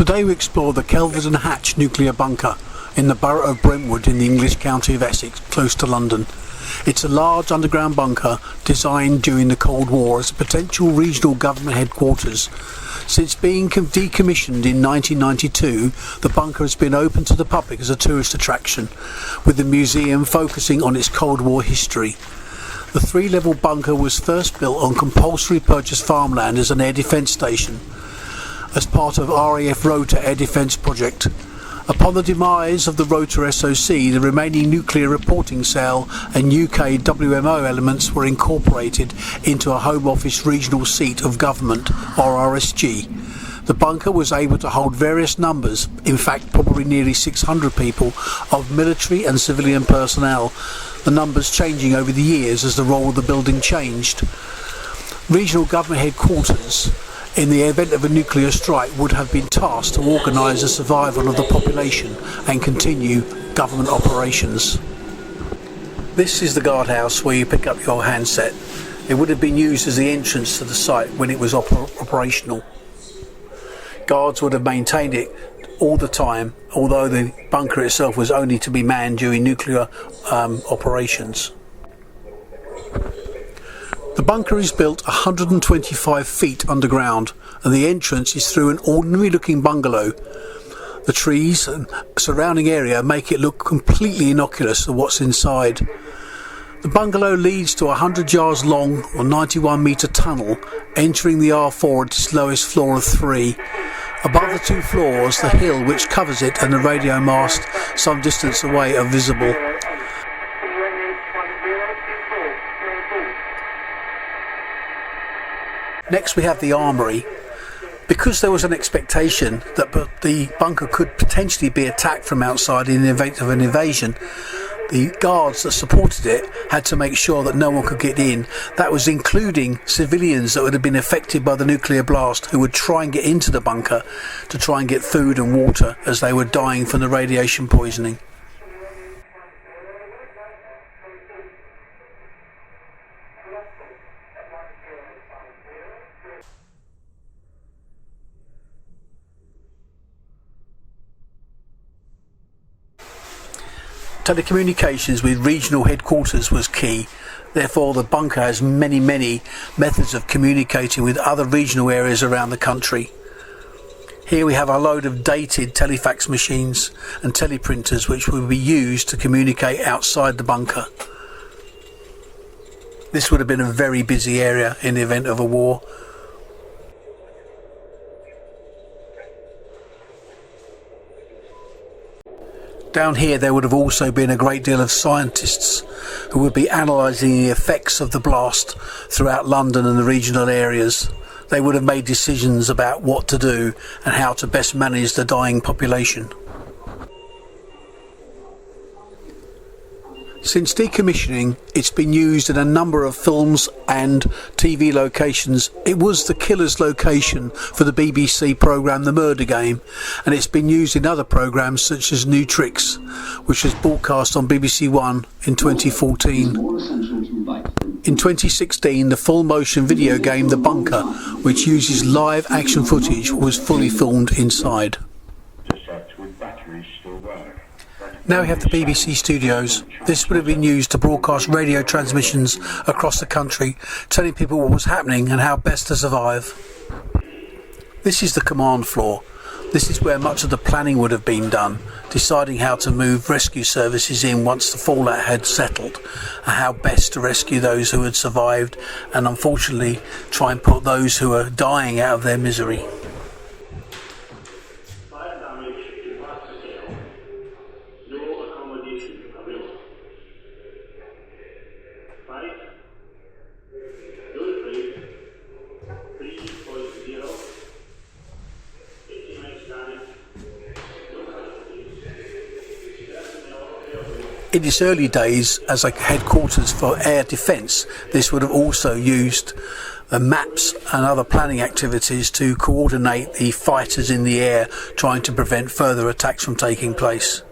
Today we explore the Kelvedon Hatch nuclear bunker in the borough of Brentwood in the English county of Essex, close to London. It's a large underground bunker designed during the Cold War as a potential regional government headquarters. Since being decommissioned in 1992, the bunker has been open to the public as a tourist attraction, with the museum focusing on its Cold War history. The three-level bunker was first built on compulsory purchase farmland as an air defence station, as part of RAF Rota Air Defence Project. Upon the demise of the Rota SOC, the remaining nuclear reporting cell and UK WMO elements were incorporated into a Home Office regional seat of government, or RSG. The bunker was able to hold various numbers, in fact probably nearly 600 people, of military and civilian personnel, the numbers changing over the years as the role of the building changed. Regional government headquarters, in the event of a nuclear strike, would have been tasked to organise the survival of the population and continue government operations. This is the guardhouse where you pick up your handset. It would have been used as the entrance to the site when it was operational. Guards would have maintained it all the time, although the bunker itself was only to be manned during nuclear operations. The bunker is built 125 feet underground, and the entrance is through an ordinary looking bungalow. The trees and surrounding area make it look completely innocuous to what's inside. The bungalow leads to a 100 yards long or 91 metre tunnel entering the R4 at its lowest floor of 3. Above the two floors, the hill which covers it and the radio mast some distance away are visible. Next we have the armoury. Because there was an expectation that the bunker could potentially be attacked from outside in the event of an invasion, the guards that supported it had to make sure that no one could get in. That was including civilians that would have been affected by the nuclear blast, who would try and get into the bunker to try and get food and water as they were dying from the radiation poisoning. Telecommunications with regional headquarters was key. Therefore, the bunker has many methods of communicating with other regional areas around the country. Here we have a load of dated telefax machines and teleprinters which will be used to communicate outside the bunker. This would have been a very busy area in the event of a war. Down here there would have also been a great deal of scientists who would be analysing the effects of the blast throughout London and the regional areas. They would have made decisions about what to do and how to best manage the dying population. Since decommissioning, it's been used in a number of films and TV locations. It was the killer's location for the BBC programme The Murder Game, and it's been used in other programmes such as New Tricks, which was broadcast on BBC One in 2014. In 2016, the full-motion video game The Bunker, which uses live action footage, was fully filmed inside. Now we have the BBC studios. This would have been used to broadcast radio transmissions across the country, telling people what was happening and how best to survive. This is the command floor. This is where much of the planning would have been done, deciding how to move rescue services in once the fallout had settled, and how best to rescue those who had survived and unfortunately try and put those who are dying out of their misery. In its early days as a headquarters for air defence, this would have also used maps and other planning activities to coordinate the fighters in the air, trying to prevent further attacks from taking place.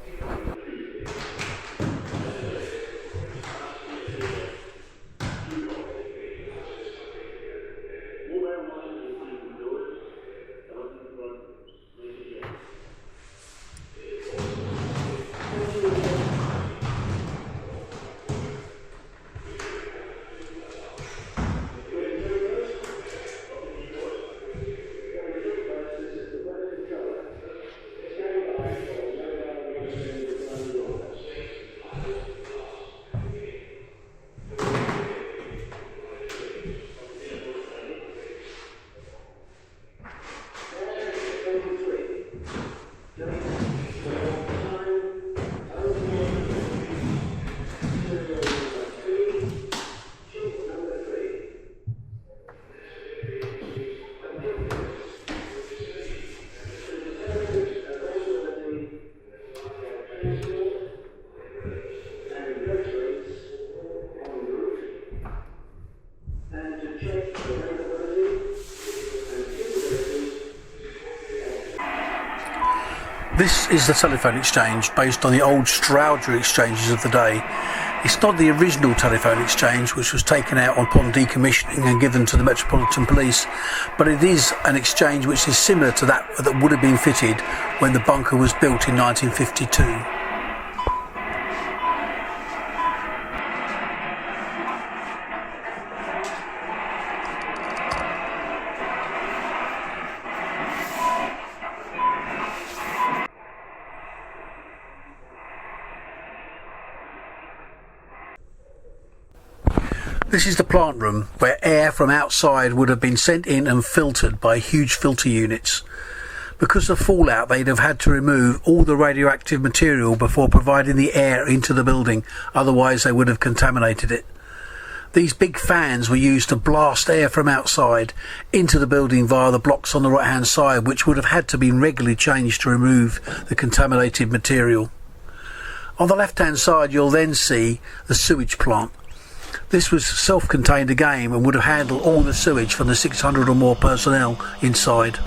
This is the telephone exchange based on the old Strowger exchanges of the day. It's not the original telephone exchange which was taken out upon decommissioning and given to the Metropolitan Police, but it is an exchange which is similar to that would have been fitted when the bunker was built in 1952. This is the plant room where air from outside would have been sent in and filtered by huge filter units. Because of fallout, they'd have had to remove all the radioactive material before providing the air into the building, otherwise they would have contaminated it. These big fans were used to blast air from outside into the building via the blocks on the right hand side, which would have had to be regularly changed to remove the contaminated material. On the left hand side you'll then see the sewage plant. This was self-contained again and would have handled all the sewage from the 600 or more personnel inside.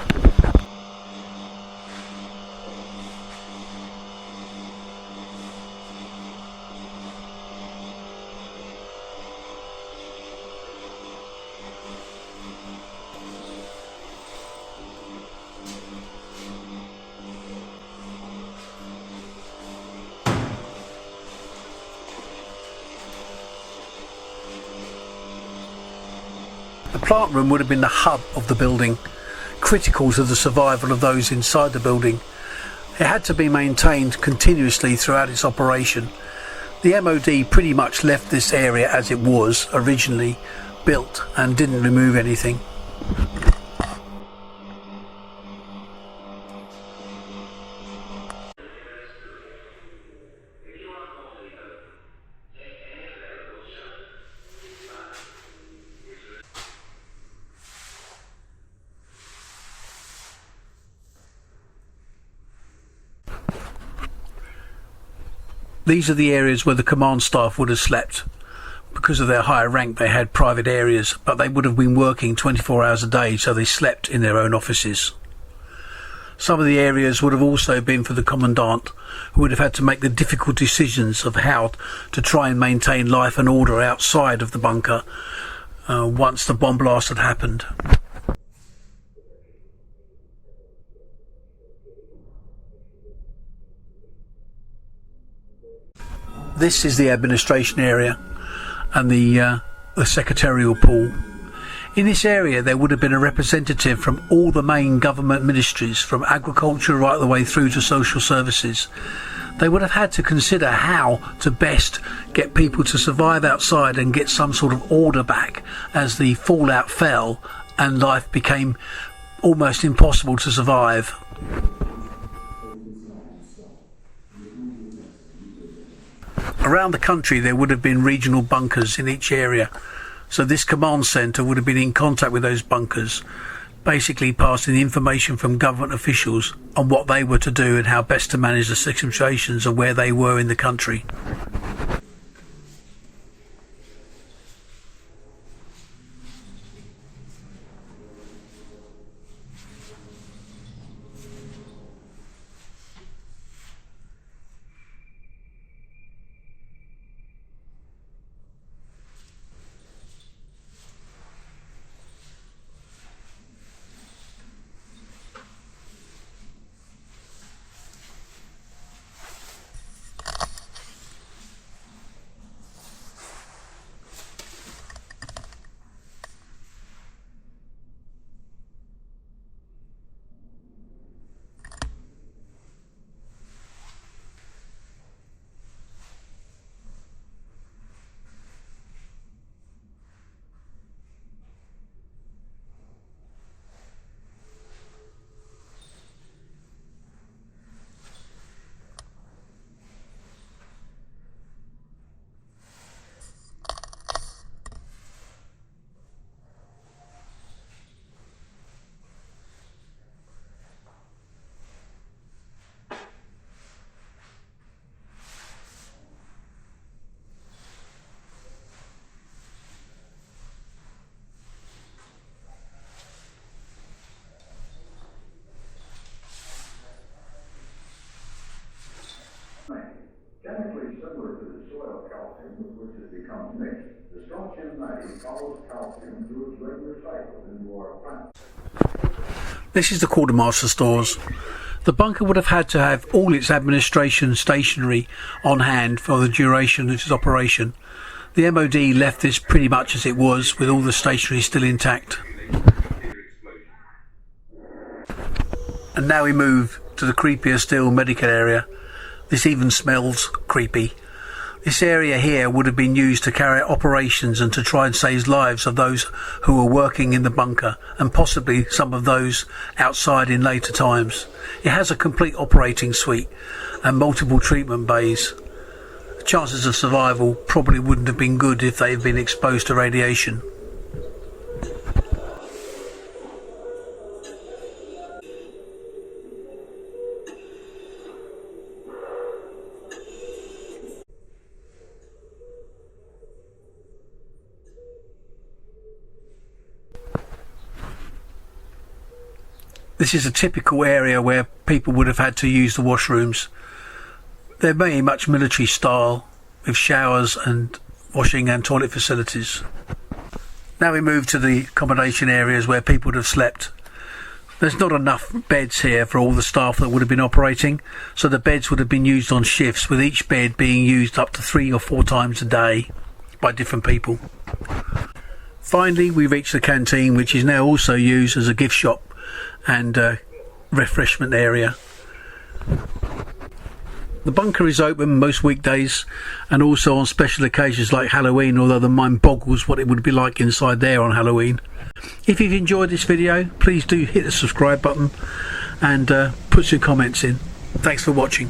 The plant room would have been the hub of the building, critical to the survival of those inside the building. It had to be maintained continuously throughout its operation. The MOD pretty much left this area as it was originally built and didn't remove anything. These are the areas where the command staff would have slept. Because of their higher rank they had private areas, but they would have been working 24 hours a day, so they slept in their own offices. Some of the areas would have also been for the commandant, who would have had to make the difficult decisions of how to try and maintain life and order outside of the bunker once the bomb blast had happened. This is the administration area and the secretarial pool. In this area there would have been a representative from all the main government ministries, from agriculture right the way through to social services. They would have had to consider how to best get people to survive outside and get some sort of order back as the fallout fell and life became almost impossible to survive. Around the country there would have been regional bunkers in each area, so this command centre would have been in contact with those bunkers, basically passing the information from government officials on what they were to do and how best to manage the situations of where they were in the country. of calcium with which it becomes mixed, the strontium 90 follows calcium through its regular cycle into our planet. This is the quartermaster stores. The bunker would have had to have all its administration stationery on hand for the duration of its operation. The MOD left this pretty much as it was, with all the stationery still intact. And now we move to the creepier still medical area. This even smells creepy. This area here would have been used to carry out operations and to try and save lives of those who were working in the bunker, and possibly some of those outside in later times. It has a complete operating suite and multiple treatment bays. Chances of survival probably wouldn't have been good if they had been exposed to radiation. This is a typical area where people would have had to use the washrooms. They're very much military style, with showers and washing and toilet facilities. Now we move to the accommodation areas where people would have slept. There's not enough beds here for all the staff that would have been operating, so the beds would have been used on shifts, with each bed being used up to 3 or 4 times a day by different people. Finally, we reach the canteen, which is now also used as a gift shop and refreshment area. The bunker is open most weekdays and also on special occasions like Halloween, although the mind boggles what it would be like inside there on Halloween. If you've enjoyed this video, please do hit the subscribe button and put some comments in. Thanks for watching.